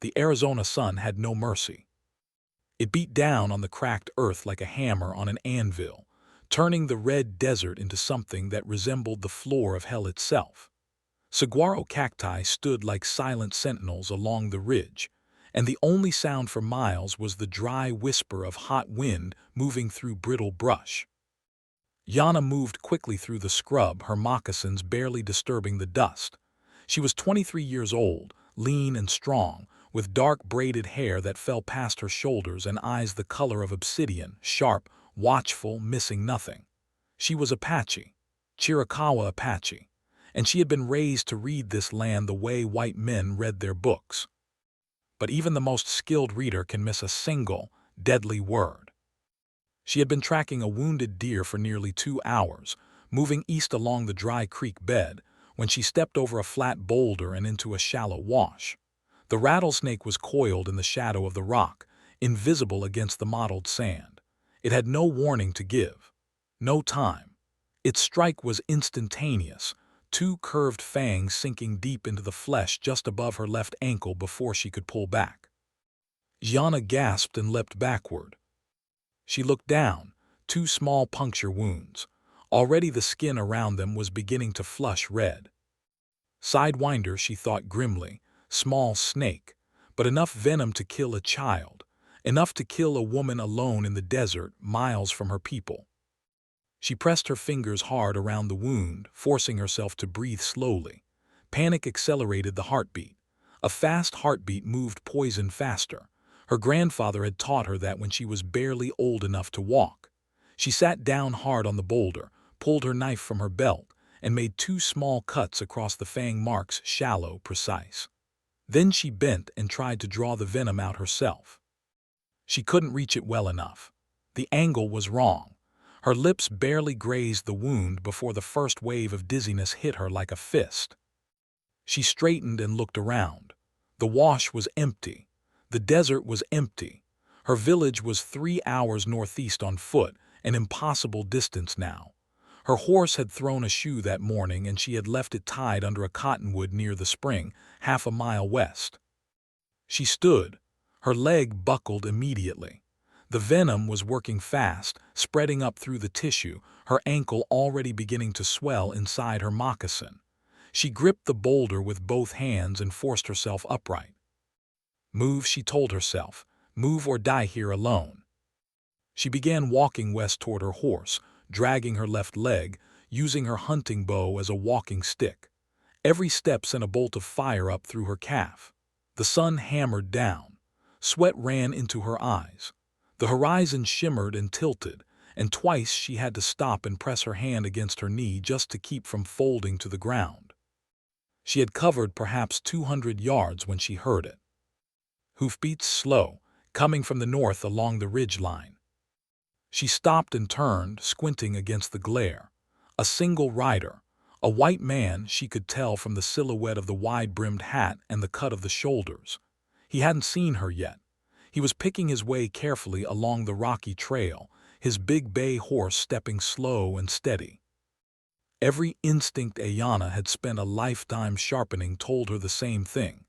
the Arizona sun had no mercy. It beat down on the cracked earth like a hammer on an anvil, turning the red desert into something that resembled the floor of hell itself. Saguaro cacti stood like silent sentinels along the ridge, and the only sound for miles was the dry whisper of hot wind moving through brittle brush. Yana moved quickly through the scrub, her moccasins barely disturbing the dust. She was 23 years old, lean and strong, with dark braided hair that fell past her shoulders and eyes the color of obsidian, sharp, watchful, missing nothing. She was Apache, Chiricahua Apache, and she had been raised to read this land the way white men read their books. But even the most skilled reader can miss a single, deadly word. She had been tracking a wounded deer for nearly 2 hours, moving east along the dry creek bed, when she stepped over a flat boulder and into a shallow wash. The rattlesnake was coiled in the shadow of the rock, invisible against the mottled sand. It had no warning to give, no time. Its strike was instantaneous, 2 curved fangs sinking deep into the flesh just above her left ankle before she could pull back. Yana gasped and leapt backward. She looked down, 2 small puncture wounds. Already the skin around them was beginning to flush red. Sidewinder, she thought grimly, small snake, but enough venom to kill a child, enough to kill a woman alone in the desert, miles from her people. She pressed her fingers hard around the wound, forcing herself to breathe slowly. Panic accelerated the heartbeat. A fast heartbeat moved poison faster. Her grandfather had taught her that when she was barely old enough to walk. She sat down hard on the boulder, pulled her knife from her belt, and made 2 small cuts across the fang marks, shallow, precise. Then she bent and tried to draw the venom out herself. She couldn't reach it well enough. The angle was wrong. Her lips barely grazed the wound before the first wave of dizziness hit her like a fist. She straightened and looked around. The wash was empty. The desert was empty. Her village was 3 hours northeast on foot, an impossible distance now. Her horse had thrown a shoe that morning and she had left it tied under a cottonwood near the spring, half a mile west. She stood. Her leg buckled immediately. The venom was working fast, spreading up through the tissue, her ankle already beginning to swell inside her moccasin. She gripped the boulder with both hands and forced herself upright. Move, she told herself. Move or die here alone. She began walking west toward her horse, dragging her left leg, using her hunting bow as a walking stick. Every step sent a bolt of fire up through her calf. The sun hammered down. Sweat ran into her eyes. The horizon shimmered and tilted, and twice she had to stop and press her hand against her knee just to keep from folding to the ground. She had covered perhaps 200 yards when she heard it. Hoofbeats slow, coming from the north along the ridge line. She stopped and turned, squinting against the glare. A single rider, a white man, she could tell from the silhouette of the wide-brimmed hat and the cut of the shoulders. He hadn't seen her yet. He was picking his way carefully along the rocky trail, his big bay horse stepping slow and steady. Every instinct Ayanna had spent a lifetime sharpening told her the same thing.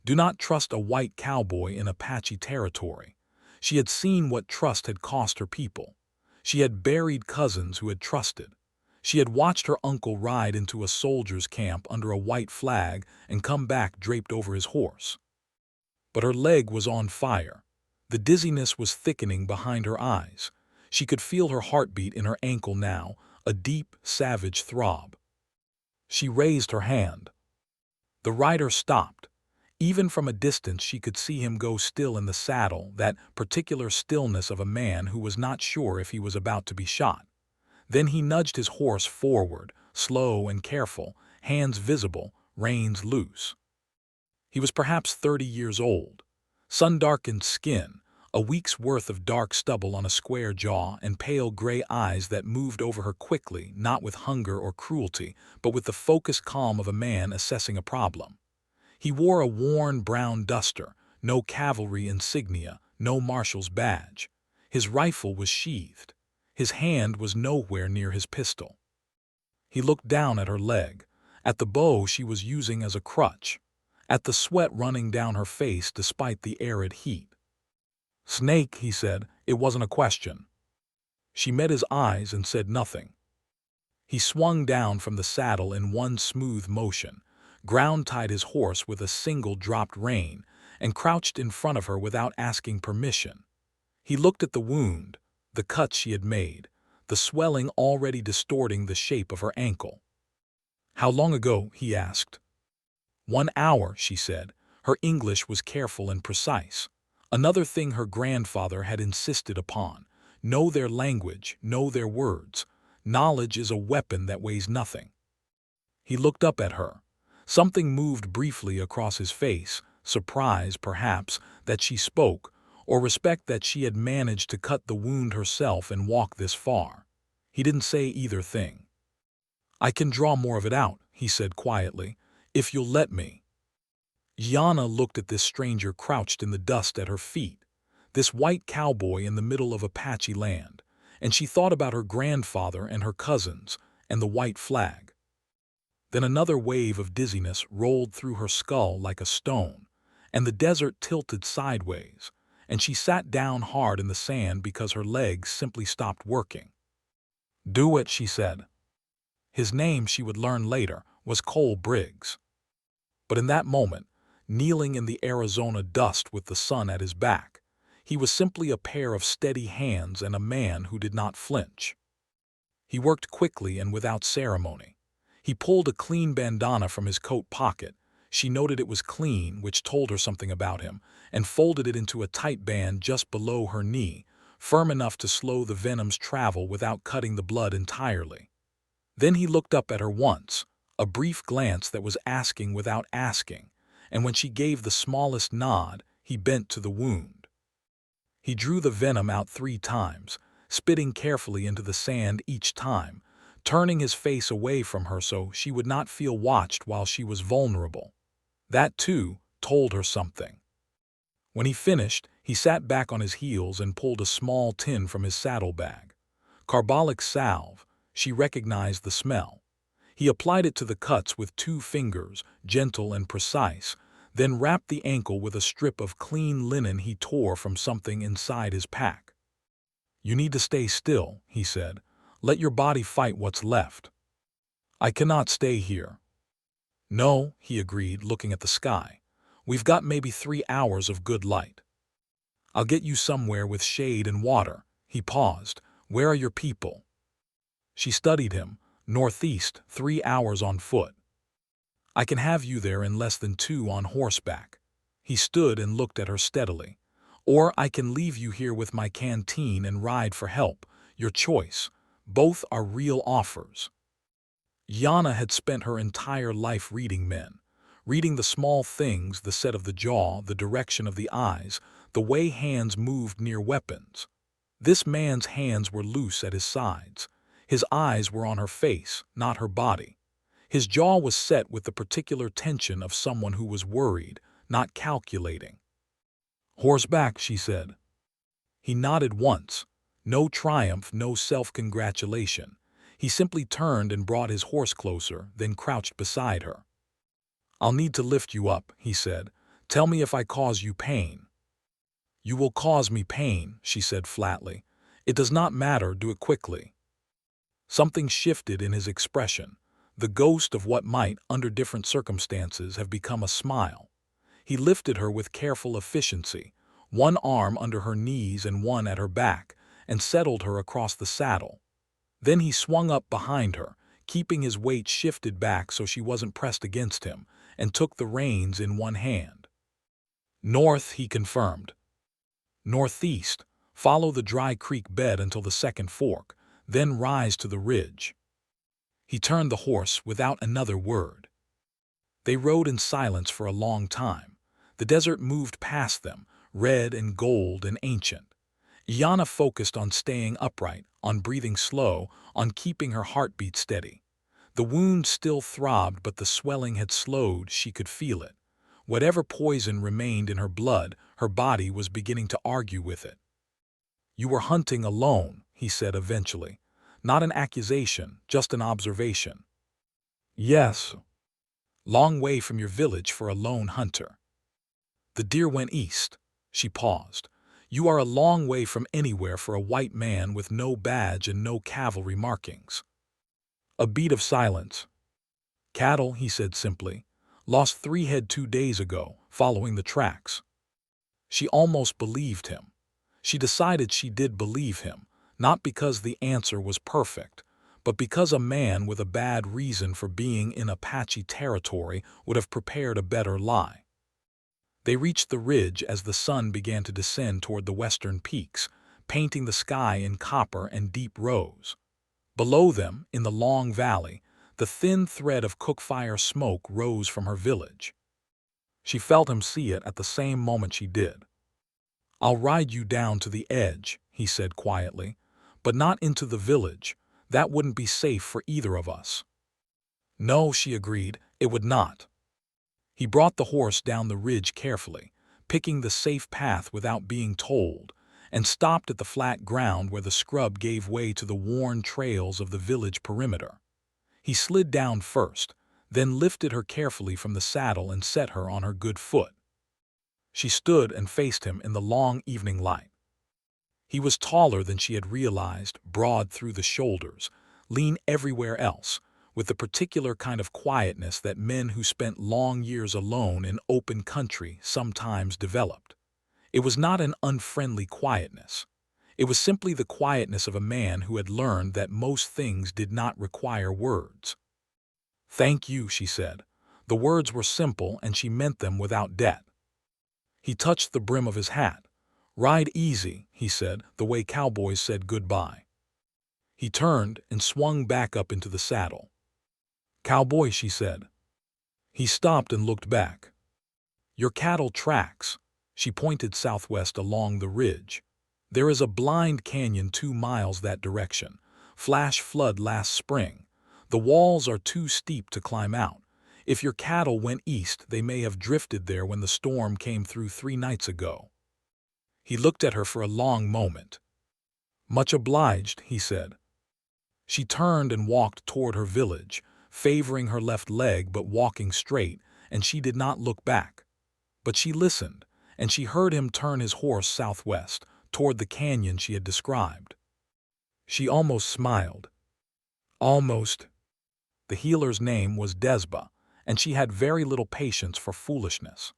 Do not trust a white cowboy in Apache territory. She had seen what trust had cost her people. She had buried cousins who had trusted. She had watched her uncle ride into a soldier's camp under a white flag and come back draped over his horse. But her leg was on fire. The dizziness was thickening behind her eyes. She could feel her heartbeat in her ankle now, a deep, savage throb. She raised her hand. The rider stopped. Even from a distance she could see him go still in the saddle, that particular stillness of a man who was not sure if he was about to be shot. Then he nudged his horse forward, slow and careful, hands visible, reins loose. He was perhaps 30 years old. Sun-darkened skin, a week's worth of dark stubble on a square jaw, and pale gray eyes that moved over her quickly, not with hunger or cruelty, but with the focused calm of a man assessing a problem. He wore a worn brown duster, no cavalry insignia, no marshal's badge. His rifle was sheathed. His hand was nowhere near his pistol. He looked down at her leg, at the bow she was using as a crutch. at the sweat running down her face despite the arid heat. "Snake," he said. It wasn't a question. She met his eyes and said nothing. He swung down from the saddle in one smooth motion, ground-tied his horse with a single dropped rein, and crouched in front of her without asking permission. He looked at the wound, the cut she had made, the swelling already distorting the shape of her ankle. "How long ago?" he asked. "1 hour," she said. Her English was careful and precise. Another thing her grandfather had insisted upon: know their language, know their words. Knowledge is a weapon that weighs nothing. He looked up at her. Something moved briefly across his face, surprise, perhaps, that she spoke, or respect that she had managed to cut the wound herself and walk this far. He didn't say either thing. "I can draw more of it out," he said quietly, "if you'll let me." Yana looked at this stranger crouched in the dust at her feet, this white cowboy in the middle of Apache land, and she thought about her grandfather and her cousins and the white flag. Then another wave of dizziness rolled through her skull like a stone, and the desert tilted sideways, and she sat down hard in the sand because her legs simply stopped working. "Do it," she said. His name, she would learn later, was Cole Briggs. But in that moment, kneeling in the Arizona dust with the sun at his back, he was simply a pair of steady hands and a man who did not flinch. He worked quickly and without ceremony. He pulled a clean bandana from his coat pocket. She noted it was clean, which told her something about him, and folded it into a tight band just below her knee, firm enough to slow the venom's travel without cutting the blood entirely. Then he looked up at her once, a brief glance that was asking without asking, and when she gave the smallest nod, he bent to the wound. He drew the venom out 3 times, spitting carefully into the sand each time, turning his face away from her so she would not feel watched while she was vulnerable. That, too, told her something. When he finished, he sat back on his heels and pulled a small tin from his saddlebag. Carbolic salve. She recognized the smell. He applied it to the cuts with 2 fingers, gentle and precise, then wrapped the ankle with a strip of clean linen he tore from something inside his pack. "You need to stay still," he said. "Let your body fight what's left." "I cannot stay here." "No," he agreed, looking at the sky. "We've got maybe 3 hours of good light. I'll get you somewhere with shade and water." He paused. "Where are your people?" She studied him. "Northeast, 3 hours on foot." "I can have you there in less than 2 on horseback." He stood and looked at her steadily. "Or I can leave you here with my canteen and ride for help. Your choice. Both are real offers." Yana had spent her entire life reading men, reading the small things, the set of the jaw, the direction of the eyes, the way hands moved near weapons. This man's hands were loose at his sides. His eyes were on her face, not her body. His jaw was set with the particular tension of someone who was worried, not calculating. "Horseback," she said. He nodded once. No triumph, no self-congratulation. He simply turned and brought his horse closer, then crouched beside her. "I'll need to lift you up," he said. "Tell me if I cause you pain." "You will cause me pain," she said flatly. "It does not matter, do it quickly." Something shifted in his expression. The ghost of what might, under different circumstances, have become a smile. He lifted her with careful efficiency, one arm under her knees and one at her back, and settled her across the saddle. Then he swung up behind her, keeping his weight shifted back so she wasn't pressed against him, and took the reins in one hand. "North," he confirmed. "Northeast. Follow the dry creek bed until the second fork, then rise to the ridge." He turned the horse without another word. They rode in silence for a long time. The desert moved past them, red and gold and ancient. Yana focused on staying upright, on breathing slow, on keeping her heartbeat steady. The wound still throbbed, but the swelling had slowed. She could feel it. Whatever poison remained in her blood, her body was beginning to argue with it. "You were hunting alone," he said eventually. "Not an accusation, just an observation." "Yes." Long way from your village for a lone hunter. The deer went east. She paused. You are a long way from anywhere for a white man with no badge and no cavalry markings. A beat of silence. Cattle, he said simply. Lost 3 head 2 days ago, following the tracks. She almost believed him. She decided she did believe him, not because the answer was perfect, but because a man with a bad reason for being in Apache territory would have prepared a better lie. They reached the ridge as the sun began to descend toward the western peaks, painting the sky in copper and deep rose. Below them, in the long valley, the thin thread of cook-fire smoke rose from her village. She felt him see it at the same moment she did. I'll ride you down to the edge, he said quietly, but not into the village. That wouldn't be safe for either of us. No, she agreed, it would not. He brought the horse down the ridge carefully, picking the safe path without being told, and stopped at the flat ground where the scrub gave way to the worn trails of the village perimeter. He slid down first, then lifted her carefully from the saddle and set her on her good foot. She stood and faced him in the long evening light. He was taller than she had realized, broad through the shoulders, lean everywhere else, with the particular kind of quietness that men who spent long years alone in open country sometimes developed. It was not an unfriendly quietness. It was simply the quietness of a man who had learned that most things did not require words. Thank you, she said. The words were simple and she meant them without debt. He touched the brim of his hat. Ride easy, he said, the way cowboys said goodbye. He turned and swung back up into the saddle. Cowboy, she said. He stopped and looked back. Your cattle tracks. She pointed southwest along the ridge. There is a blind canyon 2 miles that direction. Flash flood last spring. The walls are too steep to climb out. If your cattle went east, they may have drifted there when the storm came through 3 nights ago. He looked at her for a long moment. Much obliged, he said. She turned and walked toward her village, favoring her left leg but walking straight, and she did not look back. But she listened, and she heard him turn his horse southwest, toward the canyon she had described. She almost smiled. Almost. The healer's name was Desba, and she had very little patience for foolishness.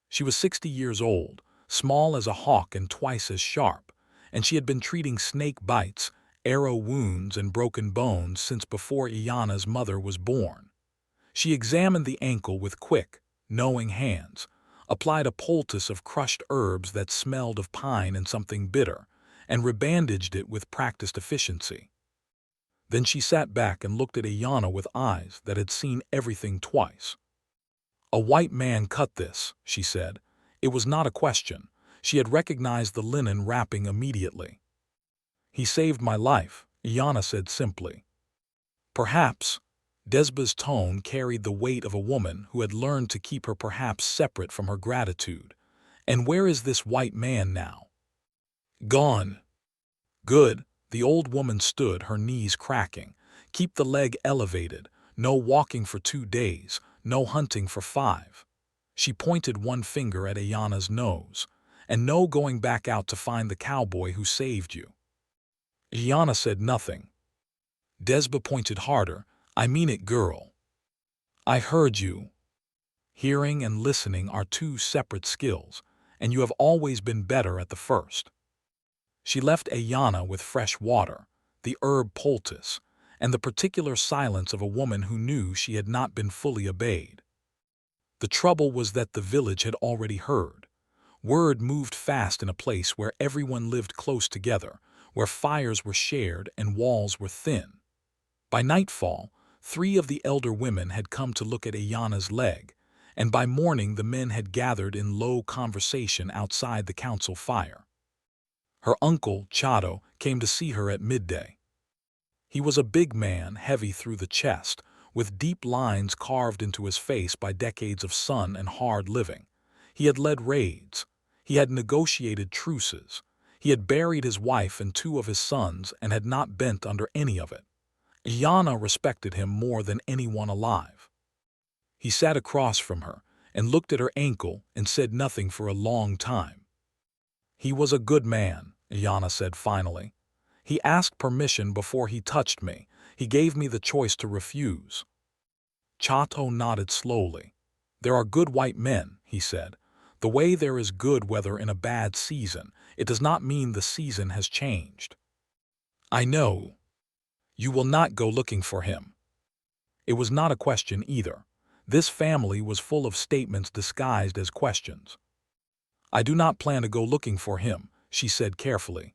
She was 60 years old, small as a hawk and twice as sharp, and she had been treating snake bites, arrow wounds, and broken bones since before Iana's mother was born. She examined the ankle with quick, knowing hands, applied a poultice of crushed herbs that smelled of pine and something bitter, and rebandaged it with practiced efficiency. Then she sat back and looked at Iana with eyes that had seen everything twice. A white man cut this, she said. It was not a question. She had recognized the linen wrapping immediately. He saved my life, Iana said simply. Perhaps. Desba's tone carried the weight of a woman who had learned to keep her perhaps separate from her gratitude. And where is this white man now? Gone. Good. The old woman stood, her knees cracking. Keep the leg elevated. No walking for 2 days. No hunting for 5. She pointed one finger at Iana's nose. And no going back out to find the cowboy who saved you. Iana said nothing. Desba pointed harder. I mean it, girl. I heard you. Hearing and listening are 2 separate skills, and you have always been better at the first. She left Iana with fresh water, the herb poultice, and the particular silence of a woman who knew she had not been fully obeyed. The trouble was that the village had already heard. Word moved fast in a place where everyone lived close together, where fires were shared and walls were thin. By nightfall, 3 of the elder women had come to look at Iana's leg, and by morning the men had gathered in low conversation outside the council fire. Her uncle, Chado, came to see her at midday. He was a big man, heavy through the chest, with deep lines carved into his face by decades of sun and hard living. He had led raids. He had negotiated truces. He had buried his wife and 2 of his sons and had not bent under any of it. Iana respected him more than anyone alive. He sat across from her and looked at her ankle and said nothing for a long time. "He was a good man," Iana said finally. "He asked permission before he touched me. He gave me the choice to refuse." Chato nodded slowly. "There are good white men," he said. "The way there is good weather in a bad season, it does not mean the season has changed." "I know. You will not go looking for him." It was not a question either. This family was full of statements disguised as questions. "I do not plan to go looking for him," she said carefully.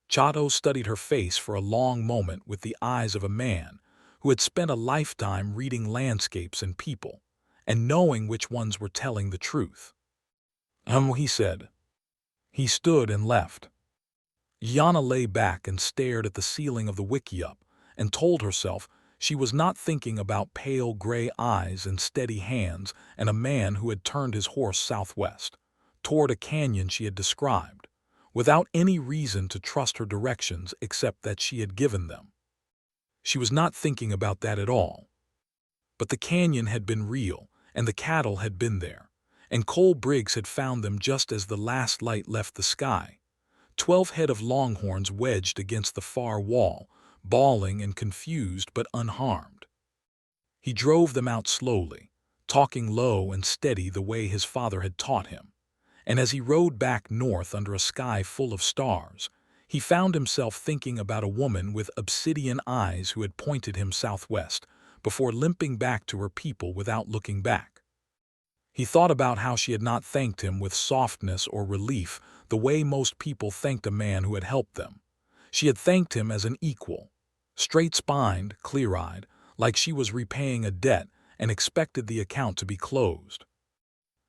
Chato studied her face for a long moment with the eyes of a man who had spent a lifetime reading landscapes and people, and knowing which ones were telling the truth. He said. He stood and left. Yana lay back and stared at the ceiling of the wickiup and told herself she was not thinking about pale gray eyes and steady hands and a man who had turned his horse southwest, toward a canyon she had described, without any reason to trust her directions except that she had given them. She was not thinking about that at all. But the canyon had been real, and the cattle had been there, and Cole Briggs had found them just as the last light left the sky. 12 head of longhorns wedged against the far wall, bawling and confused but unharmed. He drove them out slowly, talking low and steady the way his father had taught him. And as he rode back north under a sky full of stars, he found himself thinking about a woman with obsidian eyes who had pointed him southwest, before limping back to her people without looking back. He thought about how she had not thanked him with softness or relief the way most people thanked a man who had helped them. She had thanked him as an equal, straight-spined, clear-eyed, like she was repaying a debt and expected the account to be closed.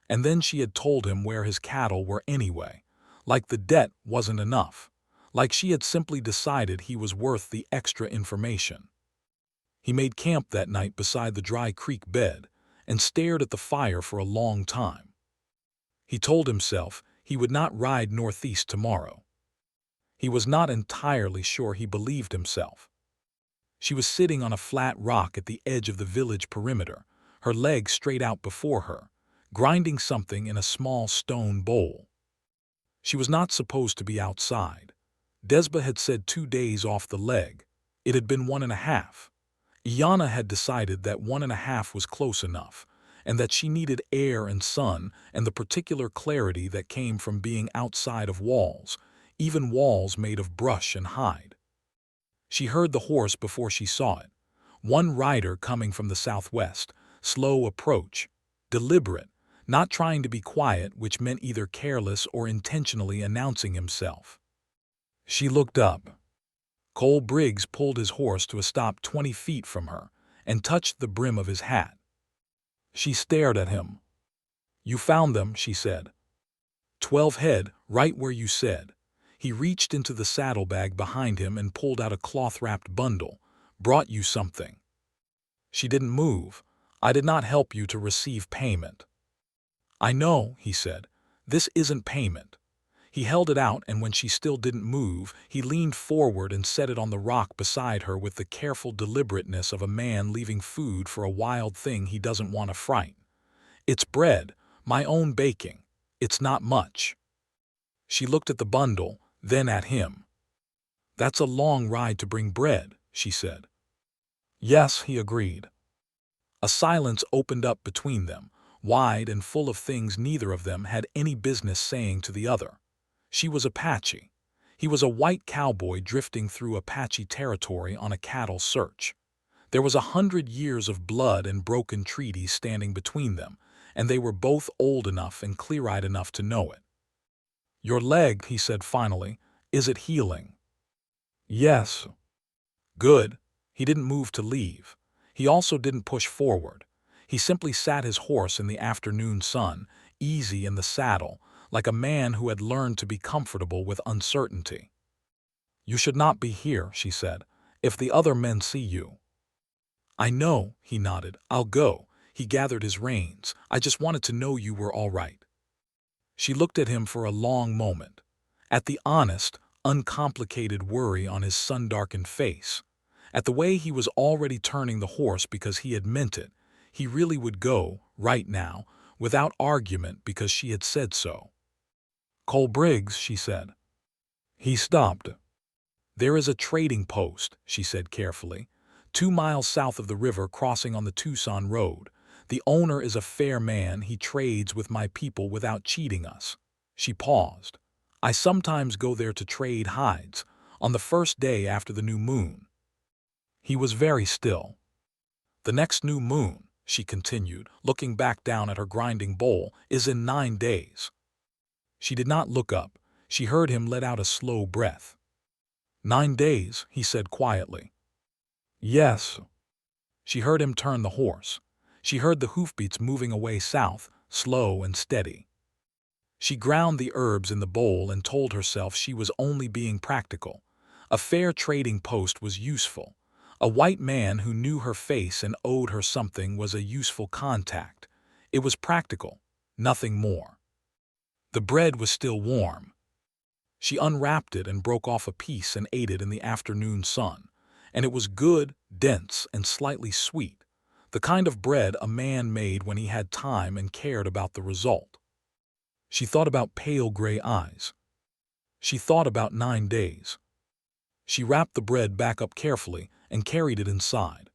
And then she had told him where his cattle were anyway, like the debt wasn't enough, like she had simply decided he was worth the extra information. He made camp that night beside the dry creek bed and stared at the fire for a long time. He told himself he would not ride northeast tomorrow. He was not entirely sure he believed himself. She was sitting on a flat rock at the edge of the village perimeter, her legs straight out before her, grinding something in a small stone bowl. She was not supposed to be outside. Desba had said 2 days off the leg. It had been 1.5. Iana had decided that 1.5 was close enough, and that she needed air and sun and the particular clarity that came from being outside of walls, even walls made of brush and hide. She heard the horse before she saw it. One rider coming from the southwest, slow approach, deliberate, not trying to be quiet, which meant either careless or intentionally announcing himself. She looked up. Cole Briggs pulled his horse to a stop 20 feet from her and touched the brim of his hat. She stared at him. "You found them," she said. 12 head, right where you said. He reached into the saddlebag behind him and pulled out a cloth-wrapped bundle. "Brought you something." She didn't move. "I did not help you to receive payment." "I know," he said. "This isn't payment." He held it out, and when she still didn't move, he leaned forward and set it on the rock beside her with the careful deliberateness of a man leaving food for a wild thing he doesn't want to fright. "It's bread, my own baking. It's not much." She looked at the bundle, then at him. "That's a long ride to bring bread," she said. "Yes," he agreed. A silence opened up between them, wide and full of things neither of them had any business saying to the other. She was Apache. He was a white cowboy drifting through Apache territory on a cattle search. There was 100 years of blood and broken treaties standing between them, and they were both old enough and clear-eyed enough to know it. "Your leg," he said finally, "is it healing?" "Yes." "Good." He didn't move to leave. He also didn't push forward. He simply sat his horse in the afternoon sun, easy in the saddle, like a man who had learned to be comfortable with uncertainty. "You should not be here," she said, "if the other men see you." "I know," he nodded. "I'll go." He gathered his reins. "I just wanted to know you were all right." She looked at him for a long moment, at the honest, uncomplicated worry on his sun-darkened face, at the way he was already turning the horse because he had meant it. He really would go, right now, without argument because she had said so. "Cole Briggs," she said. He stopped. "There is a trading post," she said carefully, 2 miles south of the river crossing on the Tucson Road. The owner is a fair man. He trades with my people without cheating us." She paused. "I sometimes go there to trade hides, on the first day after the new moon." He was very still. "The next new moon," she continued, looking back down at her grinding bowl, "is in 9 days. She did not look up. She heard him let out a slow breath. "9 days," he said quietly. "Yes." She heard him turn the horse. She heard the hoofbeats moving away south, slow and steady. She ground the herbs in the bowl and told herself she was only being practical. A fair trading post was useful. A white man who knew her face and owed her something was a useful contact. It was practical, nothing more. The bread was still warm. She unwrapped it and broke off a piece and ate it in the afternoon sun. And it was good, dense, and slightly sweet. The kind of bread a man made when he had time and cared about the result. She thought about pale gray eyes. She thought about 9 days. She wrapped the bread back up carefully and carried it inside.